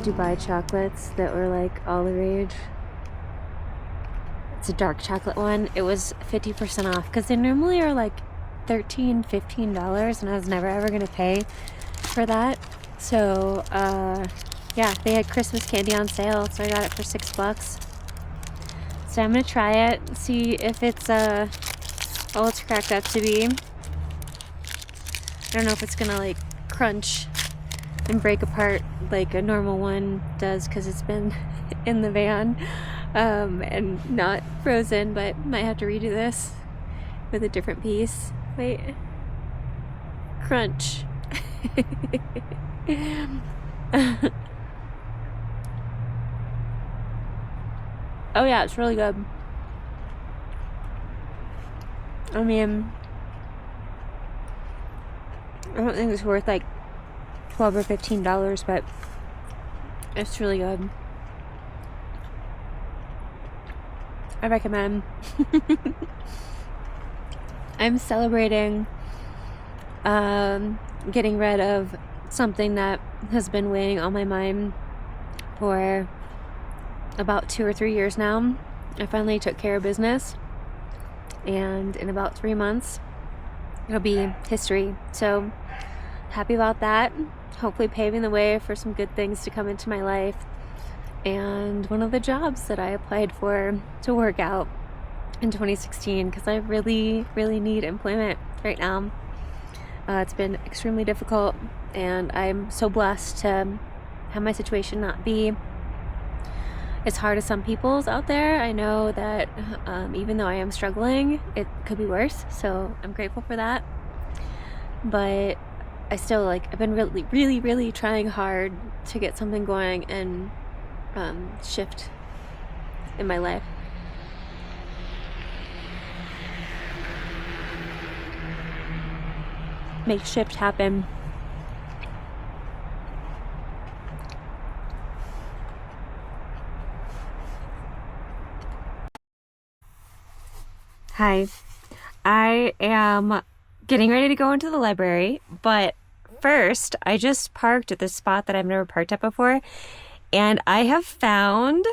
Dubai chocolates that were like all the rage. It's a dark chocolate one. It was 50% off because they normally are like $13, $15, and I was never ever gonna pay for that. So yeah, they had Christmas candy on sale, so I got it for $6. So I'm gonna try it, see if it's all it's cracked up to be. I don't know if it's gonna like crunch and break apart like a normal one does because it's been in the van and not frozen, but might have to redo this with a different piece. Wait, crunch. Oh yeah, it's really good. I mean, I don't think it's worth like $12 or $15, but it's really good. I recommend. I'm celebrating getting rid of something that has been weighing on my mind for about 2 or 3 years now. I finally took care of business, and in about 3 months it'll be history. So happy about that. Hopefully paving the way for some good things to come into my life. And one of the jobs that I applied for to work out in 2016, because I really need employment right now. It's been extremely difficult, and I'm so blessed to have my situation not be as hard as some people's out there. I know that even though I am struggling, it could be worse, so I'm grateful for that. But I still I've been really trying hard to get something going and shift in my life. Make shift happen. Hi, I am getting ready to go into the library, but first I just parked at this spot that I've never parked at before, and I have found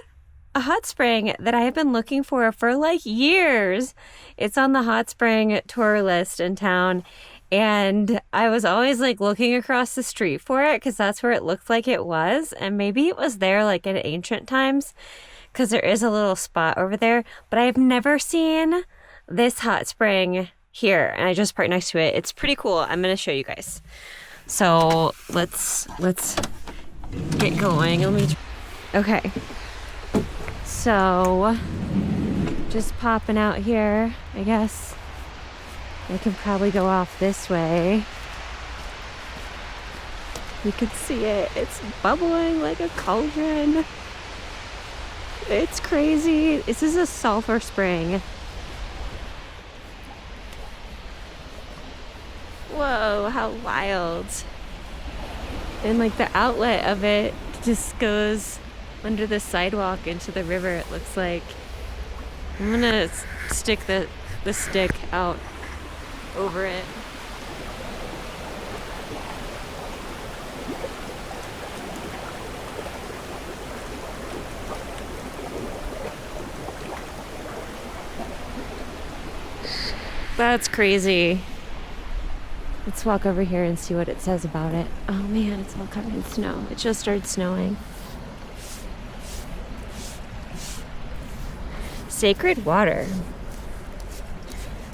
a hot spring that I have been looking for like years. It's on the hot spring tour list in town, and I was always looking across the street for it because that's where it looked like it was, and maybe it was there in ancient times because there is a little spot over there, but I have never seen this hot spring here, and I just parked next to it. It's pretty cool. I'm gonna show you guys. So let's get going. Okay. So just popping out here. I guess I can probably go off this way. You can see it. It's bubbling like a cauldron. It's crazy. This is a sulfur spring. Whoa, how wild. And the outlet of it just goes under the sidewalk into the river, it looks like. I'm gonna stick the stick out over it. That's crazy. Let's walk over here and see what it says about it. Oh man, it's all covered in snow. It just started snowing. Sacred water.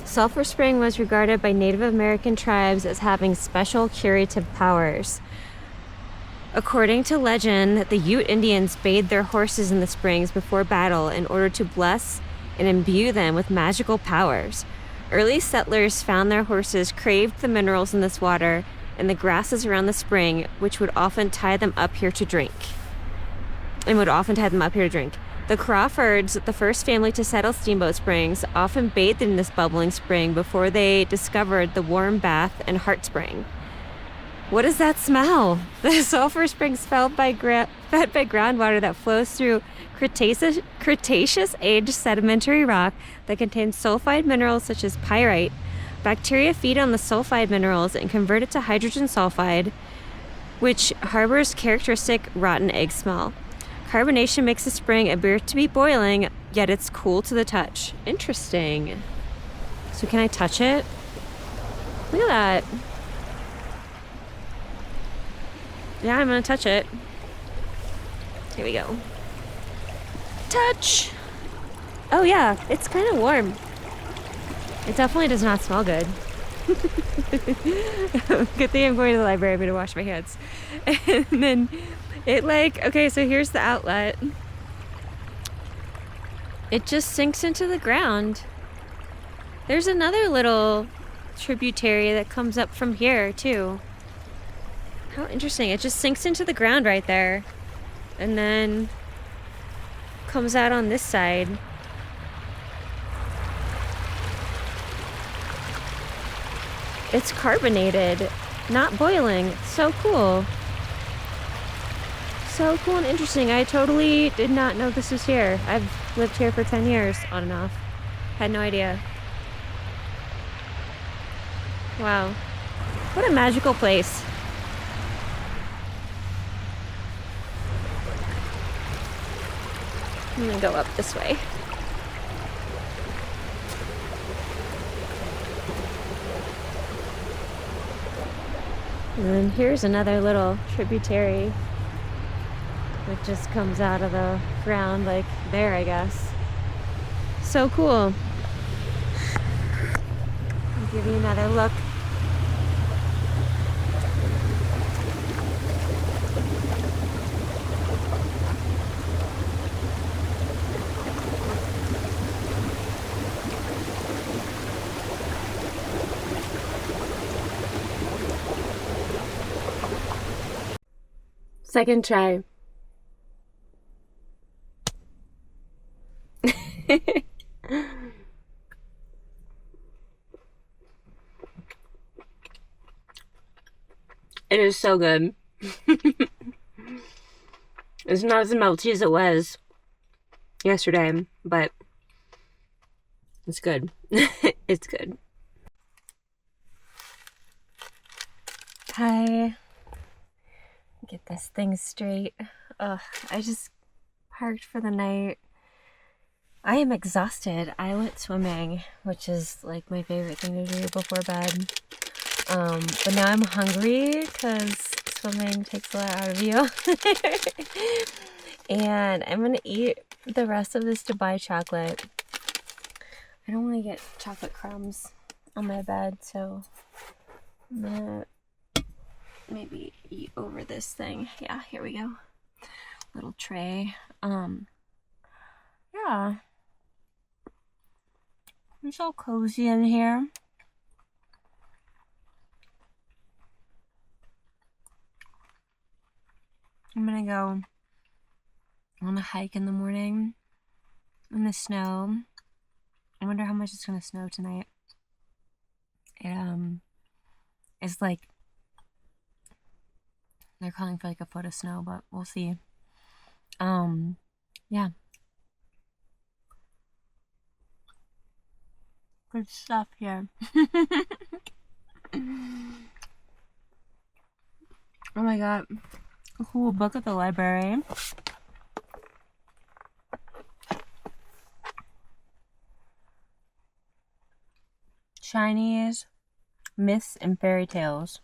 Sulphur Spring was regarded by Native American tribes as having special curative powers. According to legend, the Ute Indians bathed their horses in the springs before battle in order to bless and imbue them with magical powers. Early settlers found their horses craved the minerals in this water and the grasses around the spring, which would often tie them up here to drink. The Crawfords, the first family to settle Steamboat Springs, often bathed in this bubbling spring before they discovered the warm bath and Heart Spring. What does that smell? The sulfur springs fed by groundwater that flows through Cretaceous-age sedimentary rock that contains sulfide minerals such as pyrite. Bacteria feed on the sulfide minerals and convert it to hydrogen sulfide. which harbors characteristic rotten egg smell. Carbonation makes the spring appear to be boiling, yet it's cool to the touch. Interesting. So can I touch it? Look at that. Yeah, I'm gonna touch it. Here we go. Touch! Oh yeah, it's kind of warm. It definitely does not smell good. Good thing I'm going to the library. I'm gonna wash my hands. And then it okay, so here's the outlet. It just sinks into the ground. There's another little tributary that comes up from here too. How interesting. It just sinks into the ground right there. And then comes out on this side. It's carbonated, not boiling. So cool. So cool and interesting. I totally did not know this was here. I've lived here for 10 years on and off. Had no idea. Wow. What a magical place. I'm gonna go up this way. And then here's another little tributary that just comes out of the ground like there, I guess. So cool. I'll give you another look. Second try. It is so good. It's not as melty as it was yesterday, but it's good. It's good. Hi. Get this thing straight. Ugh, I just parked for the night. I am exhausted. I went swimming, which is like my favorite thing to do before bed. But now I'm hungry because swimming takes a lot out of you. And I'm gonna eat the rest of this Dubai chocolate. I don't want to get chocolate crumbs on my bed, so I'm gonna maybe eat over this thing. Yeah, here we go. Little tray. Yeah. It's all cozy in here. I'm gonna go on a hike in the morning in the snow. I wonder how much it's gonna snow tonight. It's like they're calling for like a foot of snow, but we'll see. Yeah. Good stuff here. Oh my god. A cool book at the library. Chinese myths and fairy tales.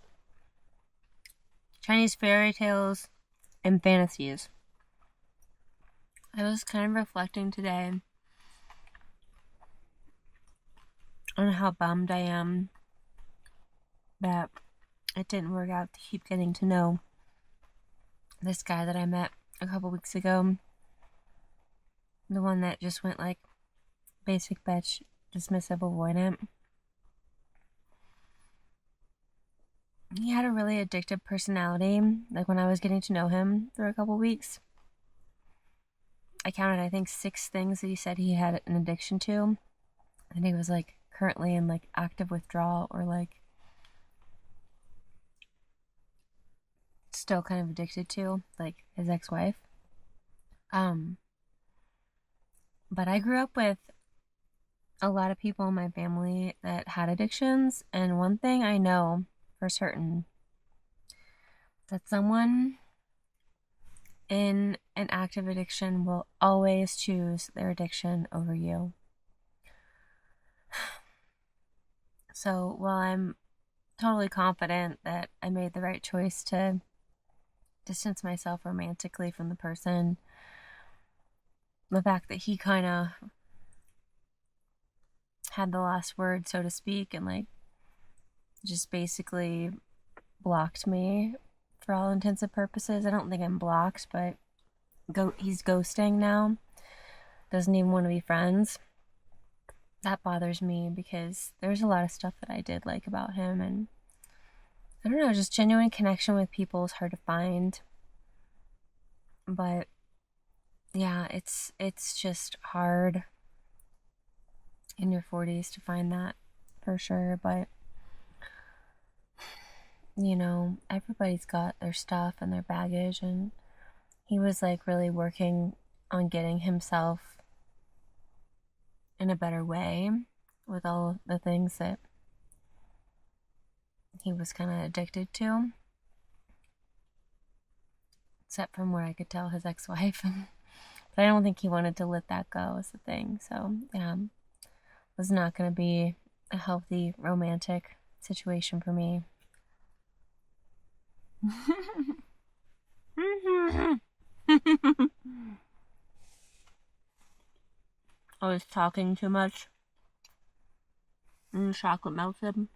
Chinese fairy tales and fantasies. I was kind of reflecting today on how bummed I am that it didn't work out to keep getting to know this guy that I met a couple weeks ago. The one that just went like basic bitch, dismissive, avoidant. He had a really addictive personality. Like when I was getting to know him for a couple weeks, I counted, I think, 6 things that he said he had an addiction to. And he was like currently in like active withdrawal or like still kind of addicted to, like his ex-wife. But I grew up with a lot of people in my family that had addictions, and one thing I know for certain that someone in an active addiction will always choose their addiction over you. So while I'm totally confident that I made the right choice to distance myself romantically from the person, the fact that he kind of had the last word, so to speak, and like just basically blocked me for all intents and purposes. I don't think I'm blocked, but he's ghosting now. Doesn't even want to be friends. That bothers me because there's a lot of stuff that I did like about him, and I don't know, just genuine connection with people is hard to find. But yeah, it's just hard in your 40s to find that for sure. But you know, everybody's got their stuff and their baggage, and he was like really working on getting himself in a better way with all the things that he was kind of addicted to, except from what I could tell, his ex-wife. But I don't think he wanted to let that go, is the thing. So yeah, it was not going to be a healthy romantic situation for me. I was talking too much. And the chocolate melted.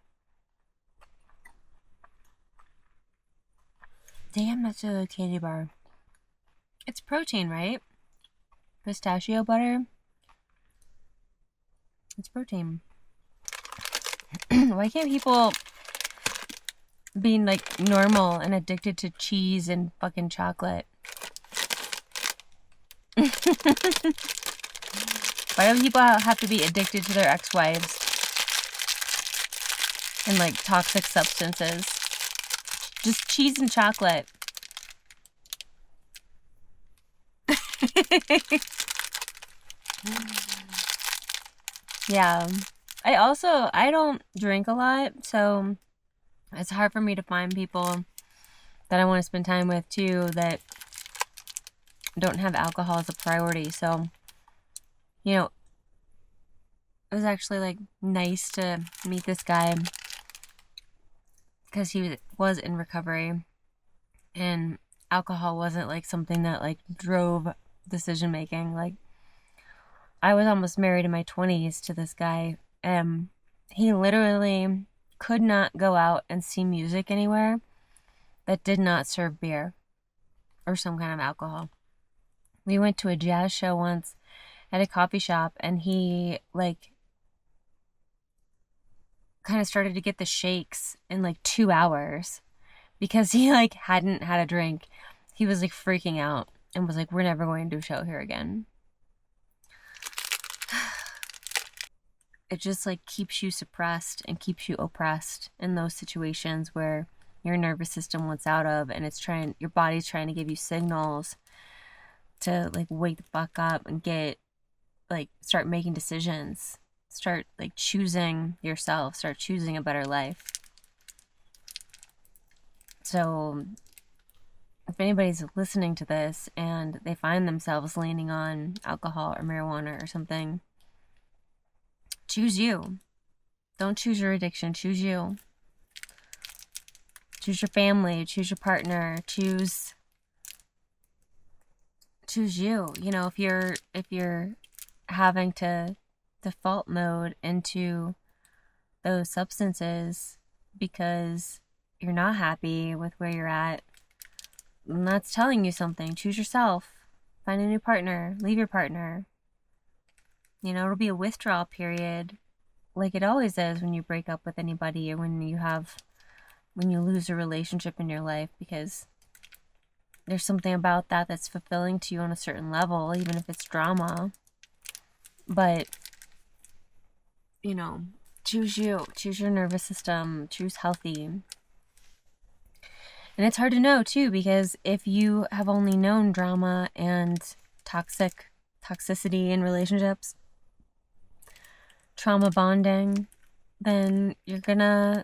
Damn, that's a candy bar. It's protein, right? Pistachio butter. It's protein. Why can't people be like normal and addicted to cheese and fucking chocolate? Why do people have to be addicted to their ex-wives and like toxic substances? Just cheese and chocolate. Yeah. I don't drink a lot, so it's hard for me to find people that I want to spend time with too that don't have alcohol as a priority. So, you know, it was actually like nice to meet this guy because he was in recovery, and alcohol wasn't like something that like drove decision making. Like, I was almost married in my 20s to this guy, and he literally could not go out and see music anywhere that did not serve beer or some kind of alcohol. We went to a jazz show once at a coffee shop, and he like kind of started to get the shakes in like 2 hours because he like hadn't had a drink. He was like freaking out and was like, we're never going to do a show here again. It just like keeps you suppressed and keeps you oppressed in those situations where your nervous system wants out of, and your body's trying to give you signals to like wake the fuck up and start making decisions, start like choosing yourself, start choosing a better life. So if anybody's listening to this and they find themselves leaning on alcohol or marijuana or something, choose you. Don't choose your addiction. Choose you. Choose your family. Choose your partner. Choose you. You know, if you're having to default mode into those substances because you're not happy with where you're at, and that's telling you something. Choose yourself. Find a new partner. Leave your partner. You know, it'll be a withdrawal period like it always is when you break up with anybody or when you lose a relationship in your life, because there's something about that that's fulfilling to you on a certain level, even if it's drama. But, you know, choose you. Choose your nervous system. Choose healthy. And it's hard to know, too, because if you have only known drama and toxicity in relationships, trauma bonding, then you're gonna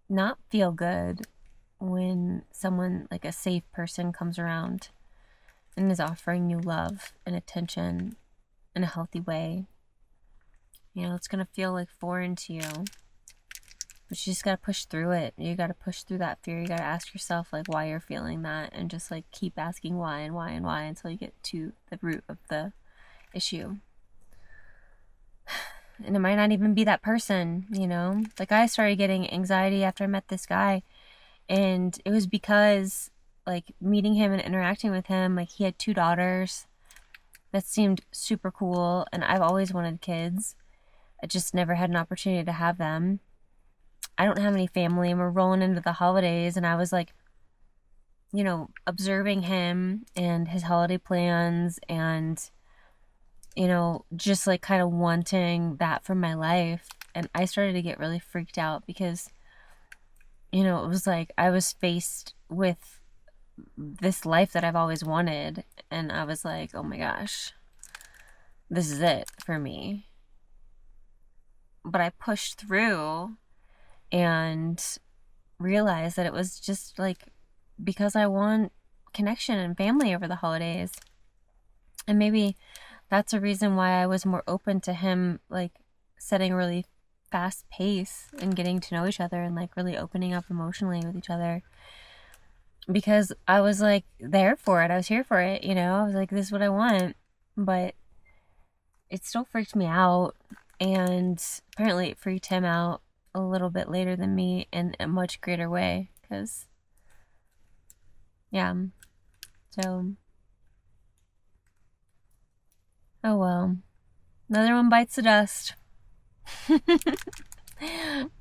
not feel good when someone, like a safe person, comes around and is offering you love and attention in a healthy way. You know, it's going to feel like foreign to you. But you just got to push through it. You got to push through that fear. You got to ask yourself, like, why you're feeling that. And just, like, keep asking why and why and why until you get to the root of the issue. And it might not even be that person, you know? Like, I started getting anxiety after I met this guy. And it was because, like, meeting him and interacting with him, like, he had 2 daughters. That seemed super cool. And I've always wanted kids. I just never had an opportunity to have them. I don't have any family, and we're rolling into the holidays, and I was like, you know, observing him and his holiday plans and, you know, just like kind of wanting that for my life. And I started to get really freaked out because, you know, it was like I was faced with this life that I've always wanted, and I was like, oh my gosh, this is it for me. But I pushed through and realized that it was just like because I want connection and family over the holidays. And maybe that's a reason why I was more open to him, like, setting a really fast pace and getting to know each other and, like, really opening up emotionally with each other. Because I was, like, there for it. I was here for it, you know? I was like, this is what I want. But it still freaked me out. And apparently it freaked him out a little bit later than me in a much greater way, because yeah, so oh well, another one bites the dust.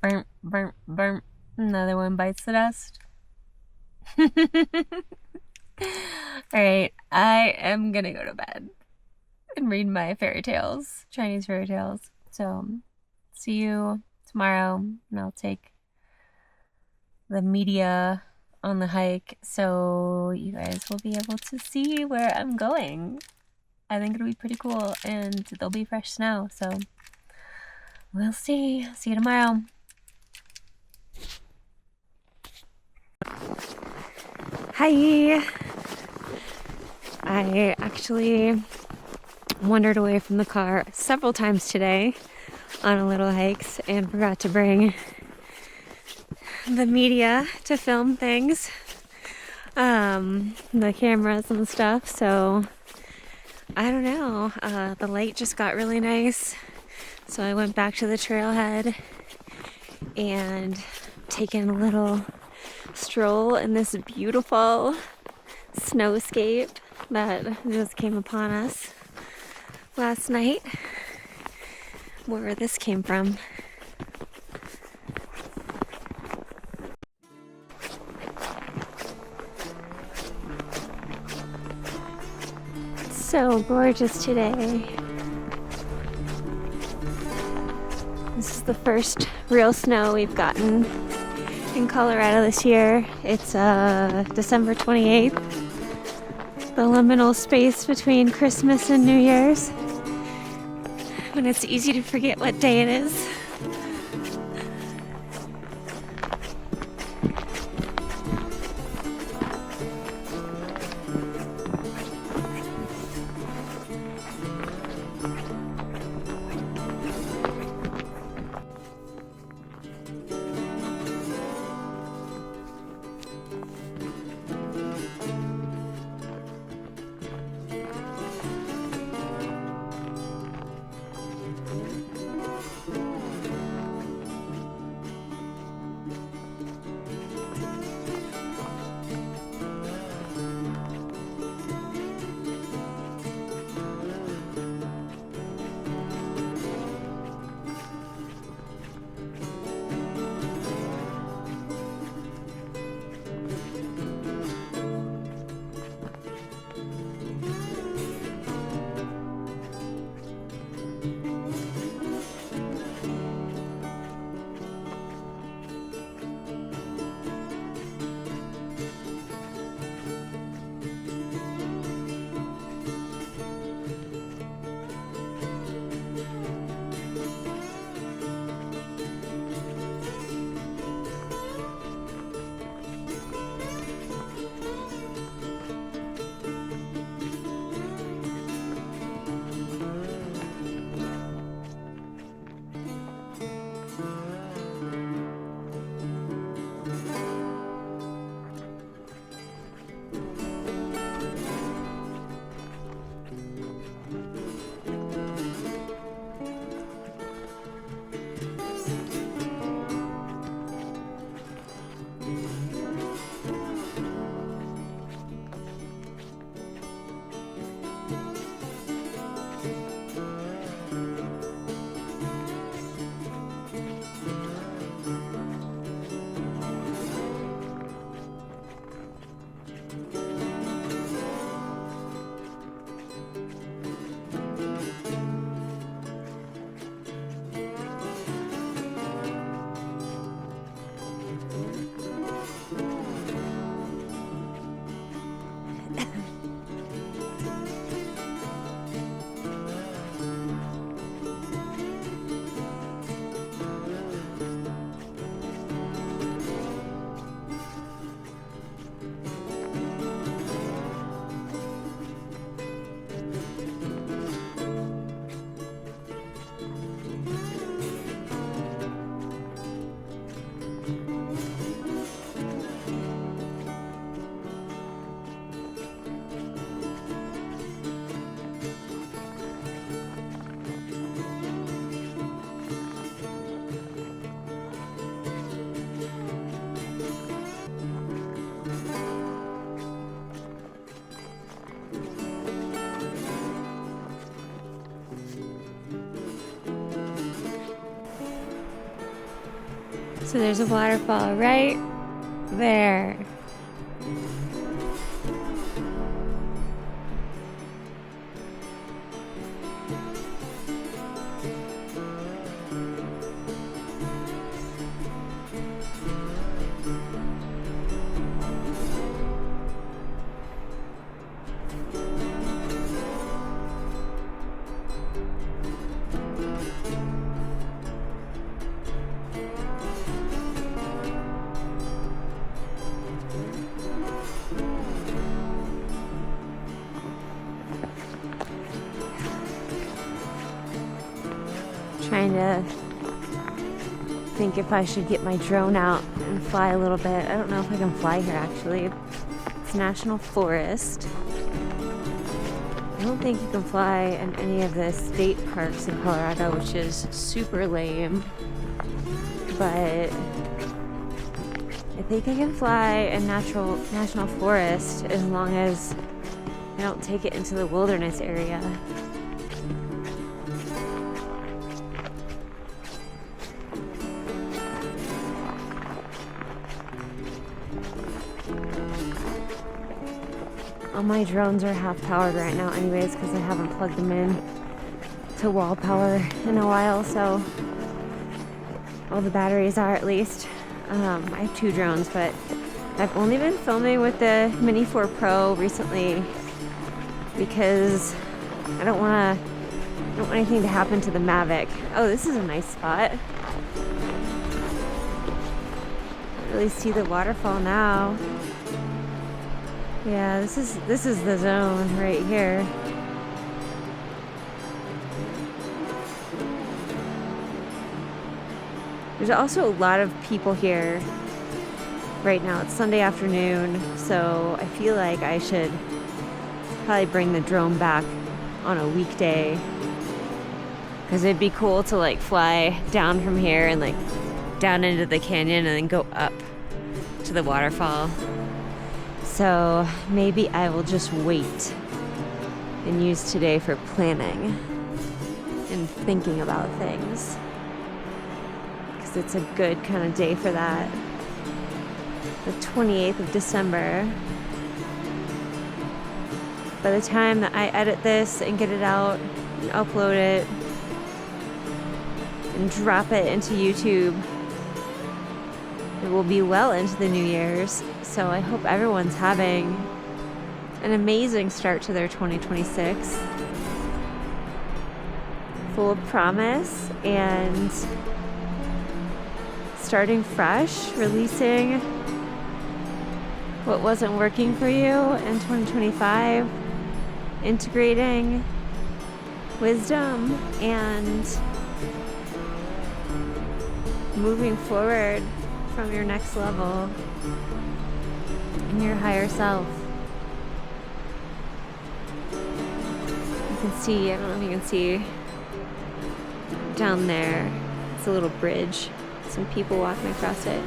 Burn, burn, burn. Another one bites the dust. Alright, I am gonna go to bed and read my fairy tales, Chinese fairy tales. So see you tomorrow, and I'll take the media on the hike so you guys will be able to see where I'm going. I think it'll be pretty cool, and there'll be fresh snow, so we'll see. See you tomorrow. Hi! I actually wandered away from the car several times today on a little hikes and forgot to bring the media to film things, the cameras and stuff, so I don't know, the light just got really nice, so I went back to the trailhead and taken a little stroll in this beautiful snowscape that just came upon us last night. Where this came from. It's so gorgeous today. This is the first real snow we've gotten in Colorado this year. It's December 28th, the liminal space between Christmas and New Year's, when it's easy to forget what day it is. So there's a waterfall right there. Trying to think if I should get my drone out and fly a little bit. I don't know if I can fly here actually. It's National Forest. I don't think you can fly in any of the state parks in Colorado, which is super lame. But I think I can fly in National Forest as long as I don't take it into the wilderness area. All my drones are half powered right now anyways because I haven't plugged them in to wall power in a while, so all the batteries are at least. I have 2 drones, but I've only been filming with the Mini 4 Pro recently because I don't want anything to happen to the Mavic. Oh, this is a nice spot. I really see the waterfall now. Yeah, this is the zone right here. There's also a lot of people here right now. It's Sunday afternoon, so I feel like I should probably bring the drone back on a weekday, because it'd be cool to like fly down from here and like down into the canyon and then go up to the waterfall. So maybe I will just wait and use today for planning and thinking about things, because it's a good kind of day for that. The 28th of December. By the time that I edit this and get it out and upload it and drop it into YouTube, it will be well into the New Year's. So I hope everyone's having an amazing start to their 2026. Full of promise and starting fresh, releasing what wasn't working for you in 2025, integrating wisdom and moving forward from your next level and your higher self. You can see, I don't know if you can see down there, it's a little bridge, some people walking across it.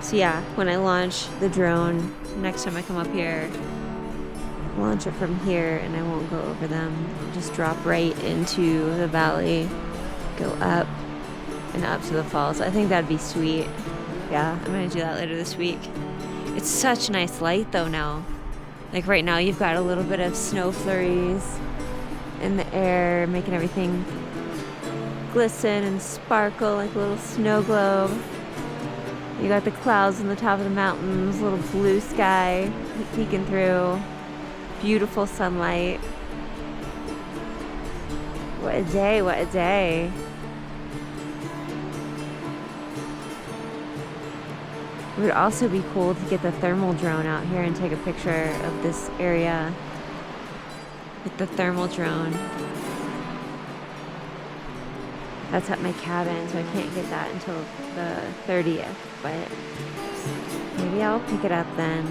So yeah, when I launch the drone, next time I come up here, launch it from here and I won't go over them. I'll just drop right into the valley, go up and up to the falls. I think that'd be sweet. Yeah, I'm gonna do that later this week. It's such nice light though now. Like right now you've got a little bit of snow flurries in the air, making everything glisten and sparkle like a little snow globe. You got the clouds on the top of the mountains, little blue sky peeking through, beautiful sunlight. What a day, what a day. It would also be cool to get the thermal drone out here and take a picture of this area with the thermal drone. That's at my cabin, so I can't get that until the 30th, but maybe I'll pick it up then.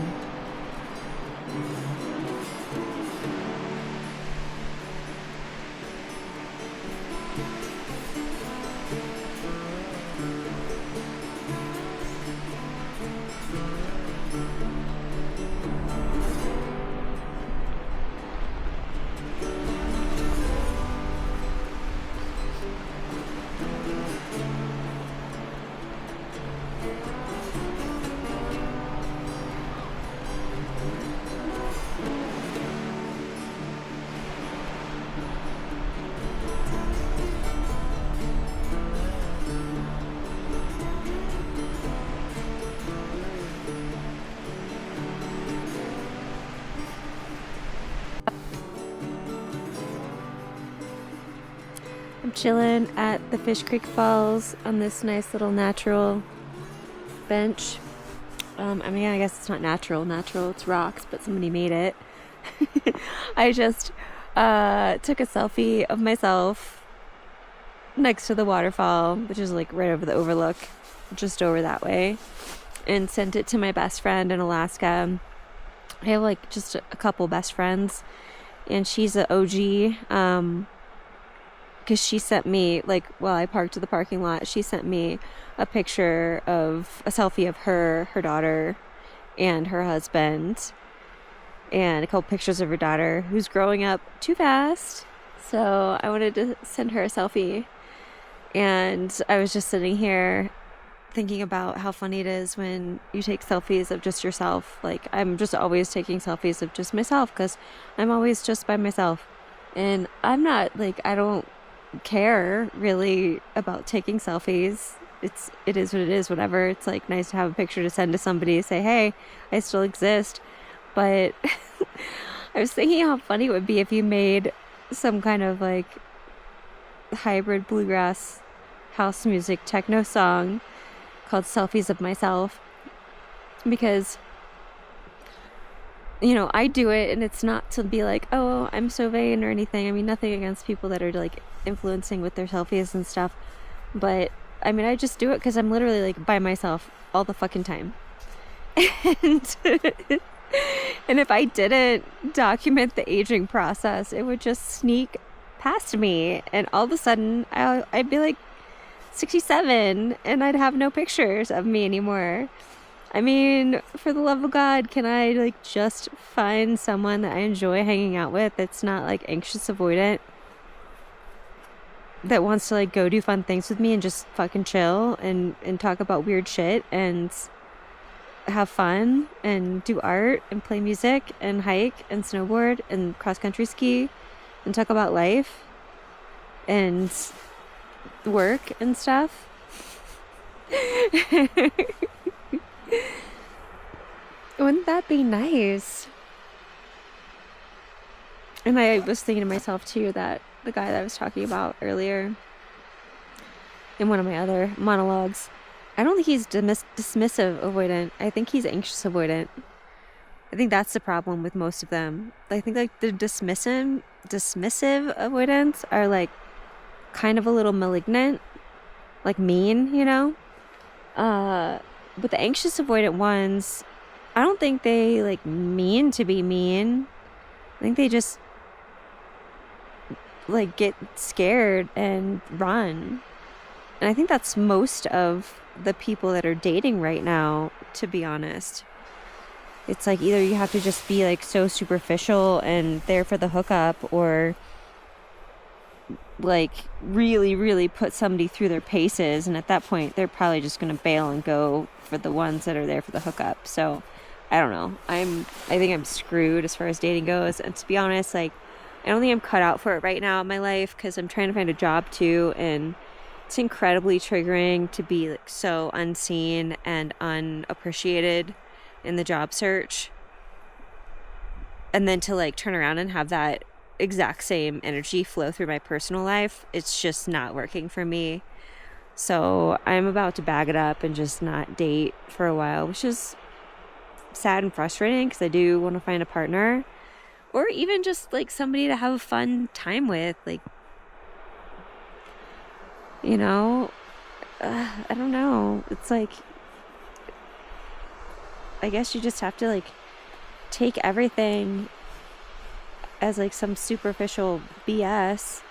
I'm chilling at the Fish Creek Falls on this nice little natural bench. I mean, I guess it's not natural, it's rocks, but somebody made it. I just took a selfie of myself next to the waterfall, which is like right over the overlook, just over that way, and sent it to my best friend in Alaska. I have like just a couple best friends, and she's an OG, because she sent me, like, while I parked at the parking lot, she sent me a picture of a selfie of her daughter, and her husband, and a couple pictures of her daughter who's growing up too fast. So I wanted to send her a selfie, and I was just sitting here thinking about how funny it is when you take selfies of just yourself. Like, I'm just always taking selfies of just myself because I'm always just by myself, and I'm not like, I don't care really about taking selfies. It is what it is, whatever. It's like nice to have a picture to send to somebody, say, hey, I still exist. But I was thinking how funny it would be if you made some kind of like hybrid bluegrass house music techno song called Selfies of Myself, because, you know, I do it, and it's not to be like, oh, I'm so vain or anything. I mean, nothing against people that are like influencing with their selfies and stuff, but I mean, I just do it because I'm literally like by myself all the fucking time. And and if I didn't document the aging process, it would just sneak past me, and all of a sudden I'd be like 67, and I'd have no pictures of me anymore. I mean, for the love of God, can I like just find someone that I enjoy hanging out with that's not like anxious avoidant, that wants to like go do fun things with me and just fucking chill and talk about weird shit and have fun and do art and play music and hike and snowboard and cross-country ski and talk about life and work and stuff. Wouldn't that be nice? And I was thinking to myself too that the guy that I was talking about earlier in one of my other monologues, I don't think he's dismissive avoidant. I think he's anxious avoidant. I think that's the problem with most of them. I think like the dismissive avoidants are like kind of a little malignant, like mean, you know? But the anxious avoidant ones, I don't think they like mean to be mean. I think they just like get scared and run. And I think that's most of the people that are dating right now, to be honest. It's like either you have to just be like so superficial and there for the hookup, or like really, really put somebody through their paces, and at that point they're probably just going to bail and go for the ones that are there for the hookup. So I don't know. I think I'm screwed as far as dating goes, and to be honest, like I don't think I'm cut out for it right now in my life, because I'm trying to find a job too, and it's incredibly triggering to be like so unseen and unappreciated in the job search, and then to like turn around and have that exact same energy flow through my personal life. It's just not working for me. So I'm about to bag it up and just not date for a while, which is sad and frustrating because I do want to find a partner, or even just like somebody to have a fun time with, like, you know, I don't know. It's like, I guess you just have to like take everything as like some superficial BS,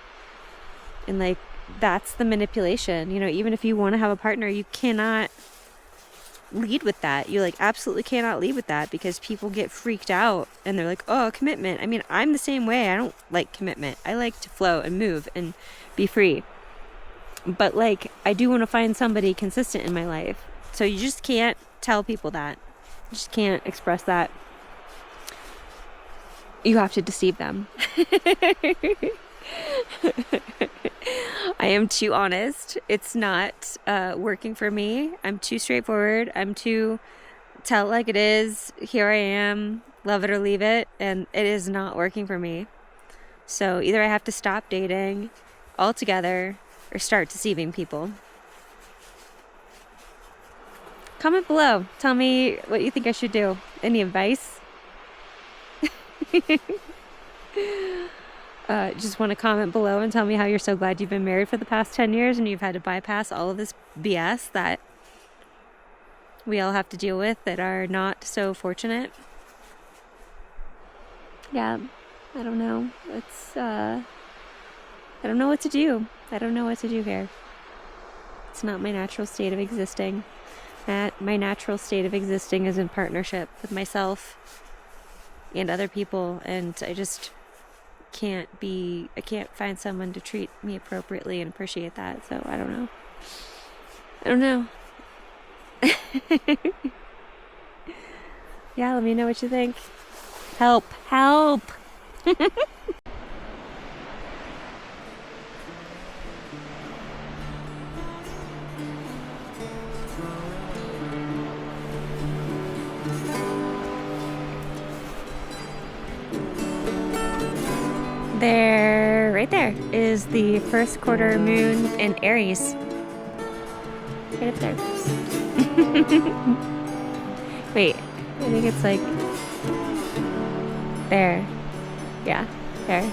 and like that's the manipulation. You know, even if you want to have a partner, you cannot lead with that. You like absolutely cannot lead with that, because people get freaked out and they're like, oh, commitment. I mean, I'm the same way. I don't like commitment. I like to flow and move and be free. But like, I do want to find somebody consistent in my life. So you just can't tell people that. You just can't express that. You have to deceive them. I am too honest. It's not working for me. I'm too straightforward. I'm too tell it like it is. Here I am. Love it or leave it. And it is not working for me. So either I have to stop dating, altogether or start deceiving people? Comment below. Tell me what you think I should do. Any advice? Just want to comment below and tell me how you're so glad you've been married for the past 10 years and you've had to bypass all of this BS that we all have to deal with that are not so fortunate. Yeah, I don't know. I don't know what to do. I don't know what to do here. It's not my natural state of existing. My natural state of existing is in partnership with myself and other people, and I just I can't find someone to treat me appropriately and appreciate that, so I don't know. Yeah, let me know what you think. Help! There, right there, is the first quarter moon in Aries. Right up there. Wait, I think it's like there. Yeah, there.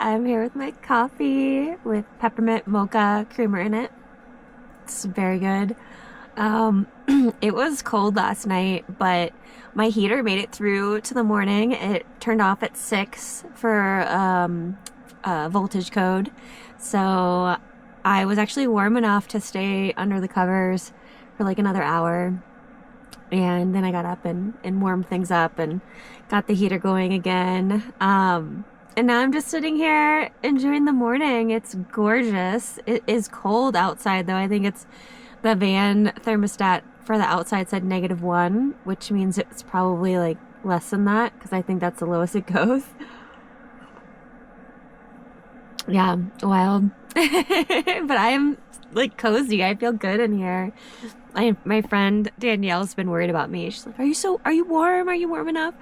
I'm here with my coffee with peppermint mocha creamer in it. It's very good. It was cold last night, but my heater made it through to the morning. It turned off at 6 for voltage code. So I was actually warm enough to stay under the covers for like another hour. And then I got up and warmed things up and got the heater going again. And now I'm just sitting here enjoying the morning. It's gorgeous. It is cold outside though. I think it's the van thermostat for the outside said -1, which means it's probably like less than that because I think that's the lowest it goes. Yeah, wild. But I am like cozy. I feel good in here. My friend Danielle's been worried about me. She's like, are you warm? Are you warm enough?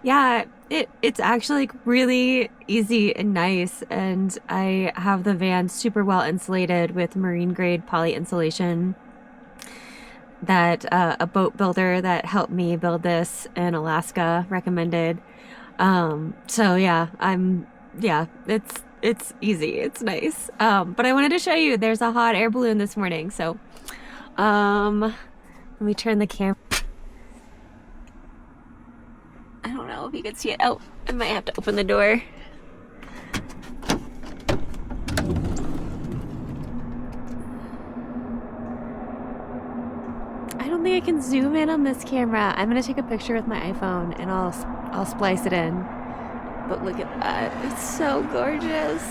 Yeah, it's actually like really easy and nice. And I have the van super well insulated with marine grade poly insulation that a boat builder that helped me build this in Alaska recommended. So yeah, it's easy. It's nice. But I wanted to show you, there's a hot air balloon this morning. So let me turn the camera. I don't know if you can see it. Oh, I might have to open the door. I don't think I can zoom in on this camera. I'm gonna take a picture with my iPhone and I'll splice it in. But look at that. It's so gorgeous.